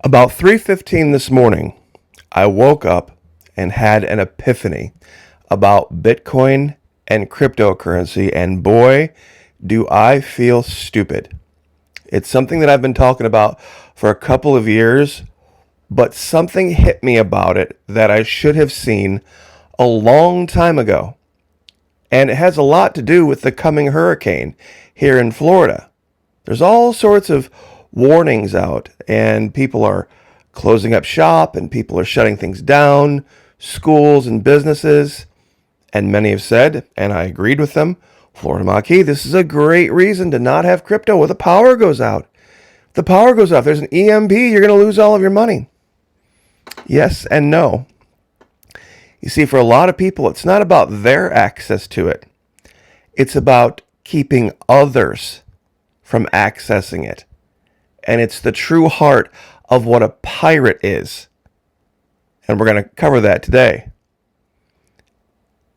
About 3:15 this morning, I woke up and had an epiphany about Bitcoin and cryptocurrency, and boy, do I feel stupid. It's something that I've been talking about for a couple of years, but something hit me about it that I should have seen a long time ago. And it has a lot to do with the coming hurricane here in Florida. There's all sorts of warnings out, and people are closing up shop and people are shutting things down, schools and businesses. And many have said, and I agreed with them, Florida Maquis, this is a great reason to not have crypto when the power goes out. If the power goes out, there's an EMP, you're going to lose all of your money. Yes and no. You see, for a lot of people, it's not about their access to it. It's about keeping others from accessing it. And it's the true heart of what a pirate is. And we're going to cover that today.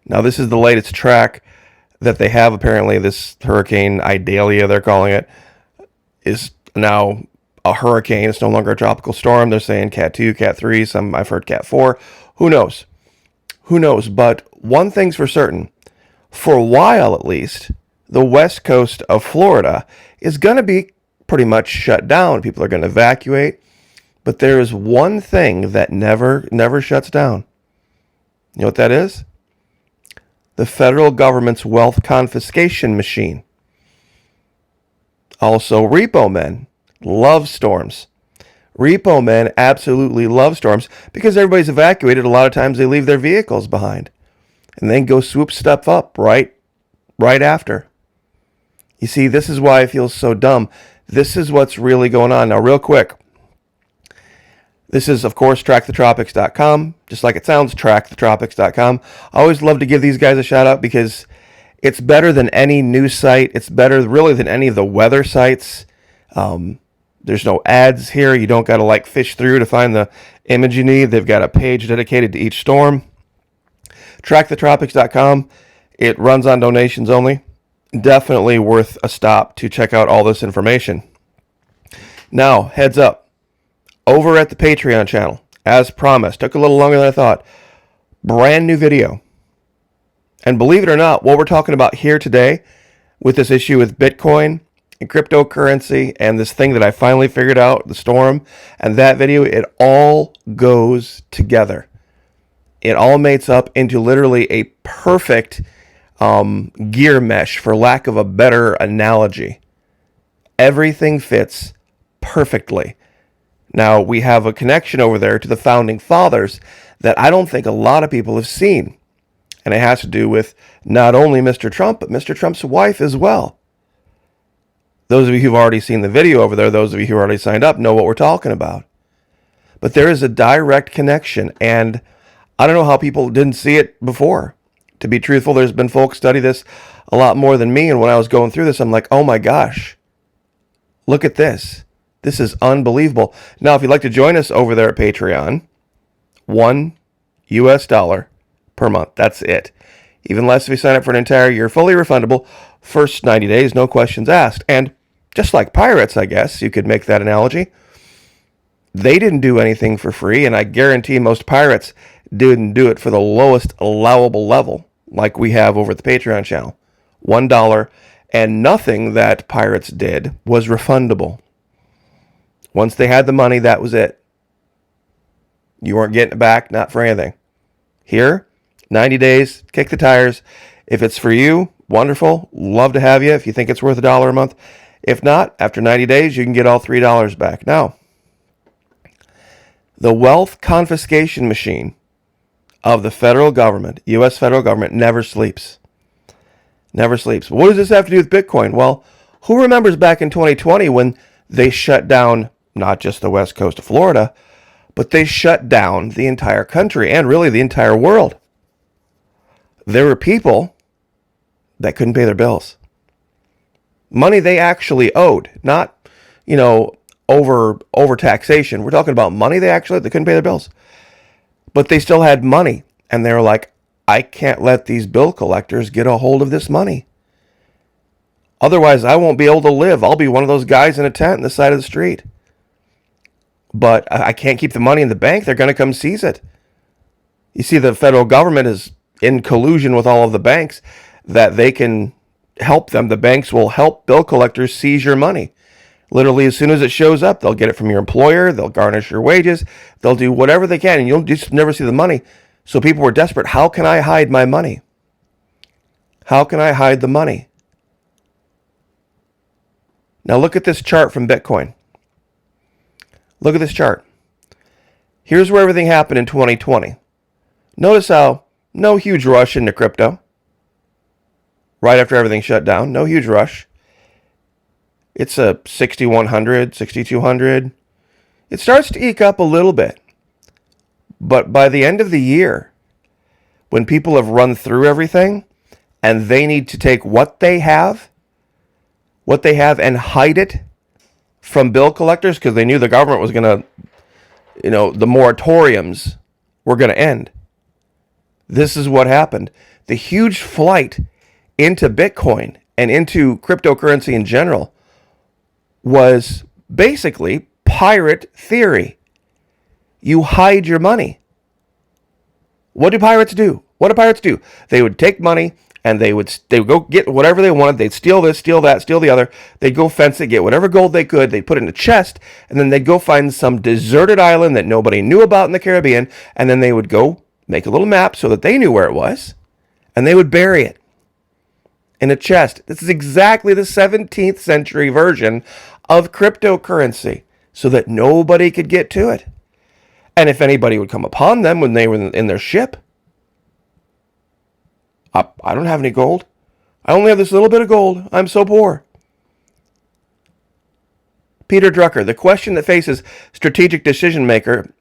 Now, this is the latest track that they have. Apparently, this Hurricane Idalia, they're calling it, is now a hurricane. It's no longer a tropical storm. They're saying Cat 2, Cat 3, some I've heard Cat 4. Who knows? Who knows? But one thing's for certain. For a while, at least, the west coast of Florida is going to be pretty much shut down. People are going to evacuate. But there is one thing that never shuts down. You know what that is? The federal government's wealth confiscation machine. Also, repo men love storms. Repo men absolutely love storms because everybody's evacuated. A lot of times they leave their vehicles behind and then go swoop stuff up right after. You see, this is why I feel so dumb. This is what's really going on. Now, real quick, this is, of course, trackthetropics.com. Just like it sounds, trackthetropics.com. I always love to give these guys a shout out because it's better than any news site. It's better, really, than any of the weather sites. There's no ads here. You don't got to fish through to find the image you need. They've got a page dedicated to each storm. Trackthetropics.com. It runs on donations only. Definitely worth a stop to check out all this information. Now, heads up. Over at the Patreon channel, as promised, took a little longer than I thought, brand new video. And believe it or not, what we're talking about here today with this issue with Bitcoin and cryptocurrency and this thing that I finally figured out, the storm, and that video, it all goes together. It all mates up into literally a perfect gear mesh, for lack of a better analogy. Everything fits perfectly. Now, we have a connection over there to the founding fathers that I don't think a lot of people have seen. And it has to do with not only Mr. Trump, but Mr. Trump's wife as well. Those of you who've already seen the video over there, those of you who already signed up, know what we're talking about. But there is a direct connection, and I don't know how people didn't see it before. To be truthful, there's been folks study this a lot more than me, and when I was going through this, I'm like, oh my gosh, look at this. This is unbelievable. Now, if you'd like to join us over there at Patreon, $1 per month. That's it. Even less if you sign up for an entire year, fully refundable. First 90 days, no questions asked. And just like pirates, I guess, you could make that analogy. They didn't do anything for free, and I guarantee most pirates didn't do it for the lowest allowable level, like we have over at the Patreon channel. $1, and nothing that pirates did was refundable. Once they had the money, that was it. You weren't getting it back, not for anything. Here, 90 days, kick the tires. If it's for you, wonderful. Love to have you if you think it's worth $1 a month. If not, after 90 days, you can get all $3 back. Now, the wealth confiscation machine of the federal government, U.S. federal government, never sleeps. Never sleeps. What does this have to do with Bitcoin? Well, who remembers back in 2020 when they shut down not just the west coast of Florida, but they shut down the entire country and really the entire world? There were people that couldn't pay their bills. Money they actually owed, not, over taxation. We're talking about money they couldn't pay their bills. But they still had money, and they were like, I can't let these bill collectors get a hold of this money. Otherwise, I won't be able to live. I'll be one of those guys in a tent on the side of the street. but I can't keep the money in the bank. They're going to come seize it. You see, the federal government is in collusion with all of the banks that they can help them. The banks will help bill collectors seize your money. Literally, as soon as it shows up, they'll get it from your employer. They'll garnish your wages. They'll do whatever they can, and you'll just never see the money. So people were desperate. How can I hide my money? How can I hide the money? Now look at this chart from Bitcoin. Look at this chart. Here's where everything happened in 2020. Notice how no huge rush into crypto. Right after everything shut down, no huge rush. It's a 6,100, 6,200. It starts to eke up a little bit. But by the end of the year, when people have run through everything and they need to take what they have and hide it from bill collectors because they knew the government was going to, the moratoriums were going to end. This is what happened. The huge flight into Bitcoin and into cryptocurrency in general was basically pirate theory. You hide your money. What do pirates do? They would take money and they would go get whatever they wanted. They'd steal this, steal that, steal the other. They'd go fence it, get whatever gold they could. They'd put it in a chest, and then they'd go find some deserted island that nobody knew about in the Caribbean, and then they would go make a little map so that they knew where it was, and they would bury it in a chest. This is exactly the 17th century version of cryptocurrency, so that nobody could get to it. And if anybody would come upon them when they were in their ship, I don't have any gold. I only have this little bit of gold. I'm so poor. Peter Drucker, the question that faces the strategic decision maker,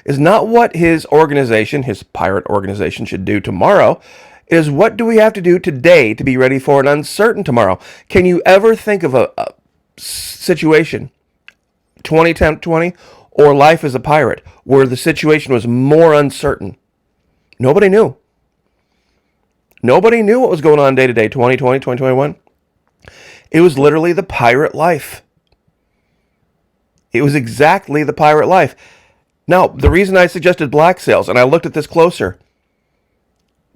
is not what his organization, his pirate organization, should do tomorrow. It is what do we have to do today to be ready for an uncertain tomorrow? Can you ever think of a situation, 2020, or Life as a Pirate, where the situation was more uncertain? Nobody knew. Nobody knew what was going on day to day, 2020, 2021. It was literally the pirate life. It was exactly the pirate life. Now, the reason I suggested black sails, and I looked at this closer,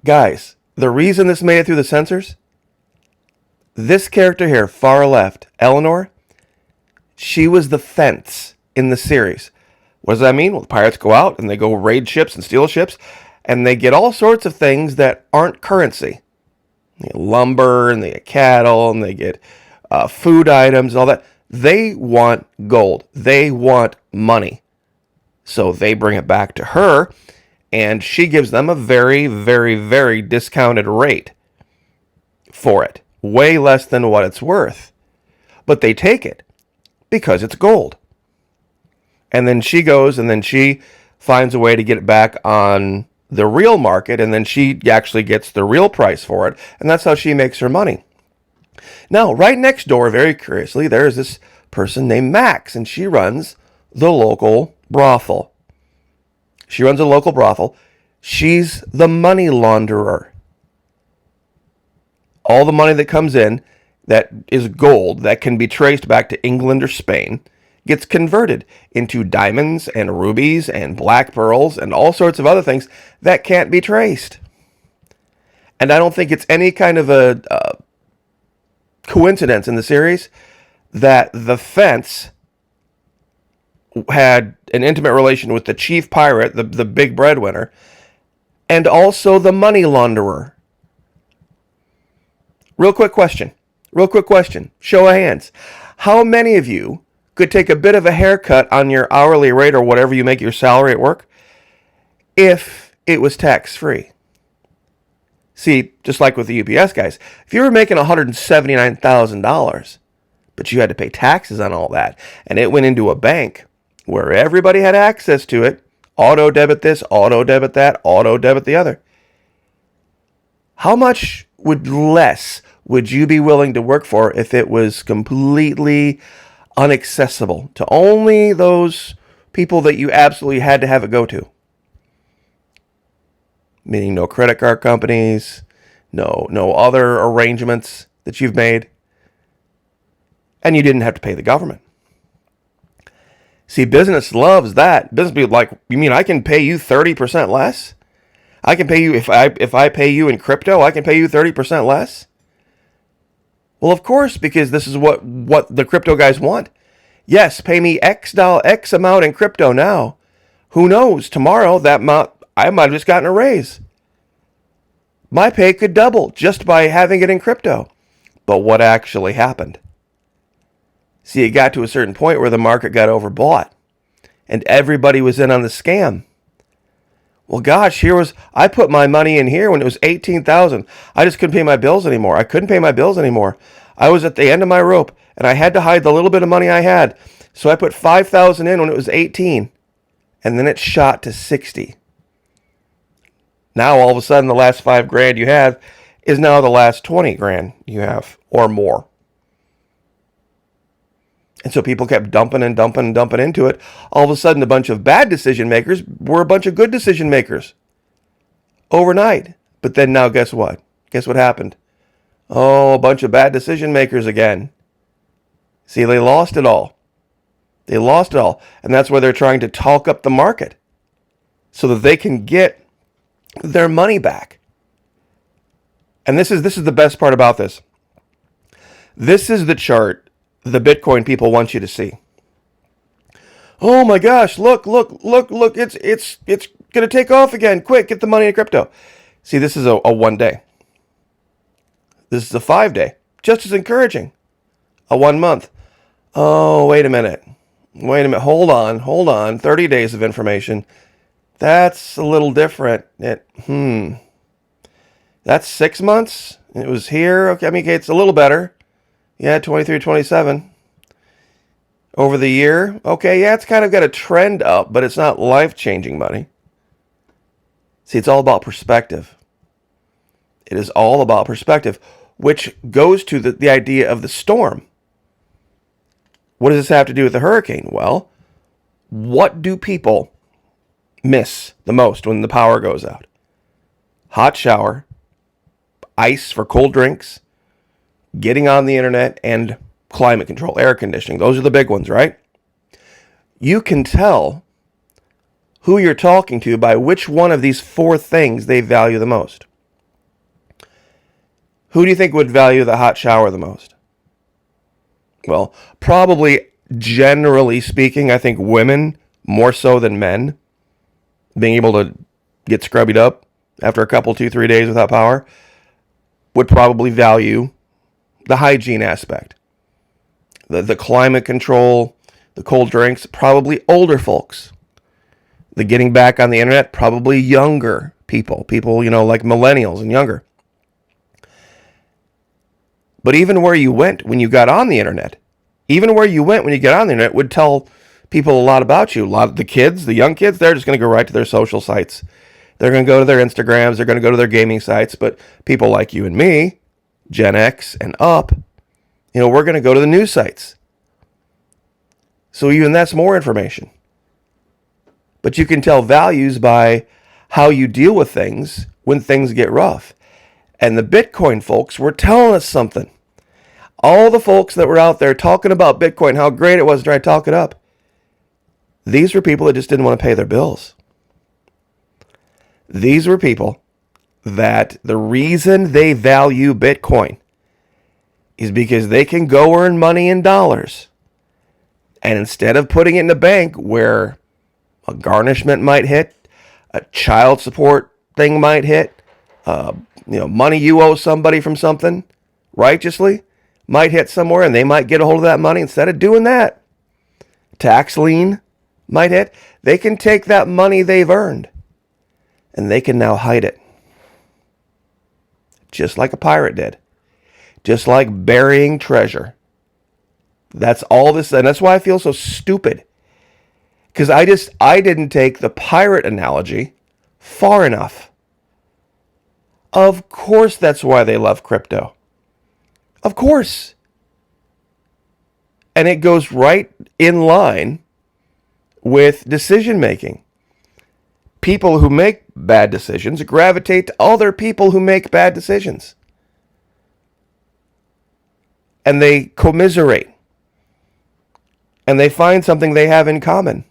guys, the reason this made it through the censors, this character here, far left, Eleanor, she was the fence in the series. What does that mean? Well, the pirates go out and they go raid ships and steal ships, and they get all sorts of things that aren't currency. They get lumber, and they get cattle, and they get food items, all that. They want gold. They want money. So they bring it back to her, and she gives them a very, very, very discounted rate for it. Way less than what it's worth. But they take it because it's gold. And then she goes and then she finds a way to get it back on the real market, and then she actually gets the real price for it, and that's how she makes her money. Now, right next door, very curiously, there's this person named Max, and she runs the local brothel. She's the money launderer. All the money that comes in that is gold that can be traced back to England or Spain gets converted into diamonds and rubies and black pearls and all sorts of other things that can't be traced. And I don't think it's any kind of a coincidence in the series that the fence had an intimate relation with the chief pirate, the big breadwinner, and also the money launderer. Real quick question. Show of hands. How many of you could take a bit of a haircut on your hourly rate or whatever you make your salary at work if it was tax-free? See, just like with the UPS guys, if you were making $179,000, but you had to pay taxes on all that, and it went into a bank where everybody had access to it, auto debit this, auto debit that, auto debit the other, how much less would you be willing to work for if it was completely inaccessible to only those people that you absolutely had to have it go to? Meaning no credit card companies, no other arrangements that you've made, and you didn't have to pay the government. See, business loves that. Business be like, you mean I can pay you 30% less? I can pay you, if I pay you in crypto, I can pay you 30% less? Well, of course, because this is what the crypto guys want. Yes, pay me X amount in crypto now. Who knows? Tomorrow, that amount, I might have just gotten a raise. My pay could double just by having it in crypto. But what actually happened? See, it got to a certain point where the market got overbought and everybody was in on the scam. Well, gosh, I put my money in here when it was 18,000. I just couldn't pay my bills anymore. I couldn't pay my bills anymore. I was at the end of my rope and I had to hide the little bit of money I had. So I put 5,000 in when it was 18 and then it shot to 60. Now, all of a sudden, the last $5,000 you have is now the last 20 grand you have or more. And so people kept dumping into it. All of a sudden, a bunch of bad decision makers were a bunch of good decision makers overnight. But then now, guess what? Guess what happened? Oh, a bunch of bad decision makers again. See, they lost it all. They lost it all. And that's why they're trying to talk up the market so that they can get their money back. And this is the best part about this. This is the chart the Bitcoin people want you to see. Oh my gosh, look, it's going to take off again. Quick, get the money in crypto. See, this is a 1 day. This is a 5 day. Just as encouraging. A 1 month. Oh, wait a minute. Hold on. 30 days of information. That's a little different. That's 6 months. It was here. Okay, it's a little better. Yeah, 23, 27. Over the year. Okay, yeah, it's kind of got a trend up, but it's not life-changing money. See, it's all about perspective. It is all about perspective, which goes to the idea of the storm. What does this have to do with the hurricane? Well, what do people miss the most when the power goes out? Hot shower, ice for cold drinks, getting on the internet, and climate control, air conditioning. Those are the big ones, right? You can tell who you're talking to by which one of these 4 things they value the most. Who do you think would value the hot shower the most? Well, probably, generally speaking, I think women more so than men. Being able to get scrubbied up after a couple, 2-3 days without power would probably value the hygiene aspect. The climate control, the cold drinks, probably older folks. The getting back on the internet, probably younger people. People, like millennials and younger. But even where you went when you got on the internet, would tell people a lot about you. A lot of the kids, the young kids, they're just going to go right to their social sites. They're going to go to their Instagrams. They're going to go to their gaming sites. But people like you and me, Gen X and up, we're going to go to the news sites. So even that's more information. But you can tell values by how you deal with things when things get rough. And the Bitcoin folks were telling us something. All the folks that were out there talking about Bitcoin, how great it was to try to talk it up, these were people that just didn't want to pay their bills. These were people that the reason they value Bitcoin is because they can go earn money in dollars. And instead of putting it in the bank where a garnishment might hit, a child support thing might hit, money you owe somebody from something righteously might hit somewhere and they might get a hold of that money. Instead of doing that, tax lien might hit. They can take that money they've earned and they can now hide it. Just like a pirate did. Just like burying treasure. That's all this, and that's why I feel so stupid. Because I didn't take the pirate analogy far enough. Of course that's why they love crypto. Of course. And it goes right in line with decision making. People who make bad decisions gravitate to other people who make bad decisions. And they commiserate. and they find something they have in common.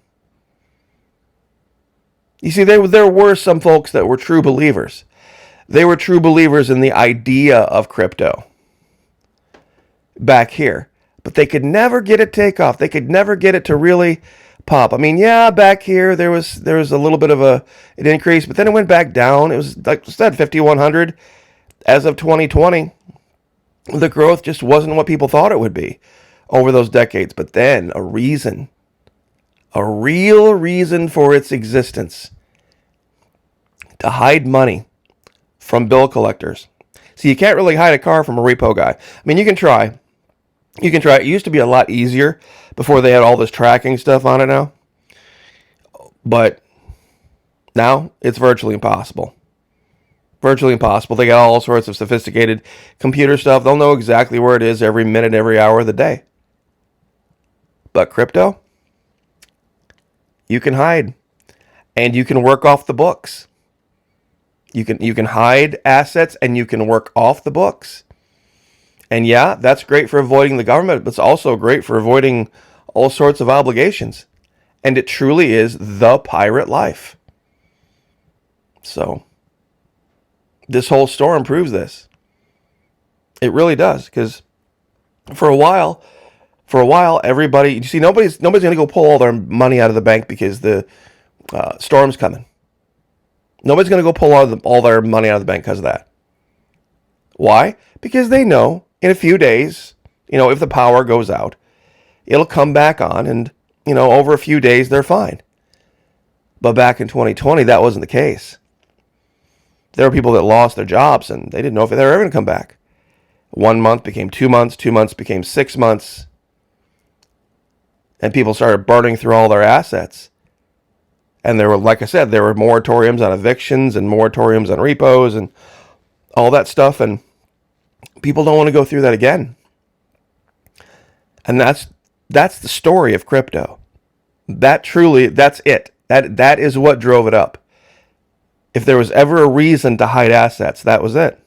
You see, there were some folks that were true believers. They were true believers in the idea of crypto back here. But they could never get it take off. They could never get it to really pop. I mean, yeah, back here there was a little bit of an increase, but then it went back down. It was, like I said, 5,100 as of 2020. The growth just wasn't what people thought it would be over those decades. But then a real reason for its existence, to hide money from bill collectors. See, you can't really hide a car from a repo guy. I mean, you can try. It used to be a lot easier before they had all this tracking stuff on it now. But now it's virtually impossible. Virtually impossible. They got all sorts of sophisticated computer stuff. They'll know exactly where it is every minute, every hour of the day. But crypto, you can hide. And you can work off the books. You can hide assets and you can work off the books. And yeah, that's great for avoiding the government, but it's also great for avoiding all sorts of obligations. And it truly is the pirate life. So, this whole storm proves this. It really does, because for a while, everybody, you see, nobody's going to go pull all their money out of the bank because the storm's coming. Nobody's going to go pull all their money out of the bank because of that. Why? Because they know in a few days, if the power goes out, it'll come back on, and, over a few days, they're fine. But back in 2020, that wasn't the case. There were people that lost their jobs, and they didn't know if they were ever going to come back. 1 month became 2 months, 2 months became 6 months, and people started burning through all their assets. And there were, like I said, there were moratoriums on evictions and moratoriums on repos and all that stuff, and people don't want to go through that again. And that's the story of crypto. That's it. That is what drove it up. If there was ever a reason to hide assets, that was it.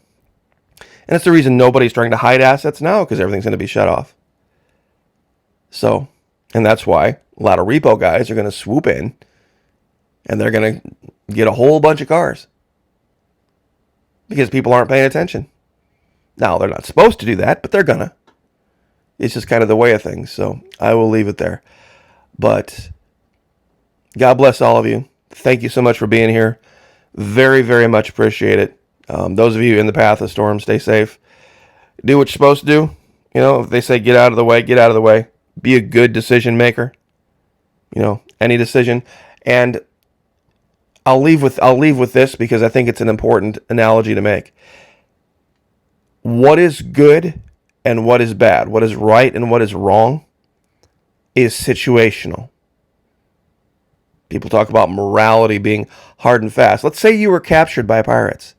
And it's the reason nobody's trying to hide assets now, because everything's going to be shut off. So, and that's why a lot of repo guys are going to swoop in, and they're going to get a whole bunch of cars. Because people aren't paying attention. Now, they're not supposed to do that, but they're gonna. It's just kind of the way of things, so I will leave it there. But God bless all of you. Thank you so much for being here. Very, very much appreciate it. Those of you in the path of storm, stay safe. Do what you're supposed to do. If they say get out of the way, get out of the way. Be a good decision maker. Any decision. And I'll leave with this because I think it's an important analogy to make. What is good and what is bad, what is right and what is wrong, is situational. People talk about morality being hard and fast. Let's say you were captured by pirates.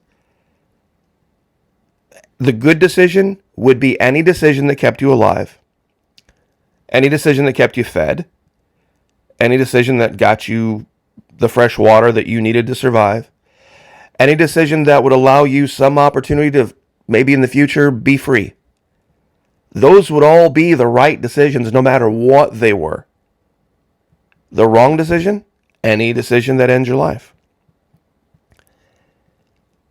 The good decision would be any decision that kept you alive, any decision that kept you fed, any decision that got you the fresh water that you needed to survive, any decision that would allow you some opportunity to maybe in the future be free. Those would all be the right decisions no matter what they were. The wrong decision, any decision that ends your life.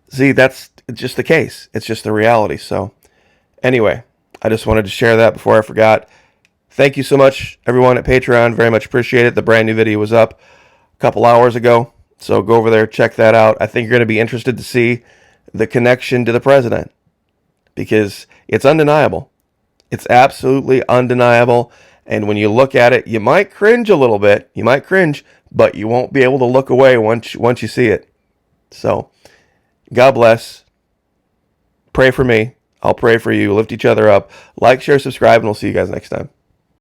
See, that's just the case. It's just the reality. So anyway, I just wanted to share that before I forgot. Thank you so much, everyone at Patreon. Very much appreciate it. The brand new video was up a couple hours ago. So go over there, check that out. I think you're going to be interested to see the connection to the president, because it's undeniable. It's absolutely undeniable. And when you look at it, you might cringe a little bit. You might cringe, but you won't be able to look away once you see it. So, God bless. Pray for me. I'll pray for you. Lift each other up. Like, share, subscribe, and we'll see you guys next time.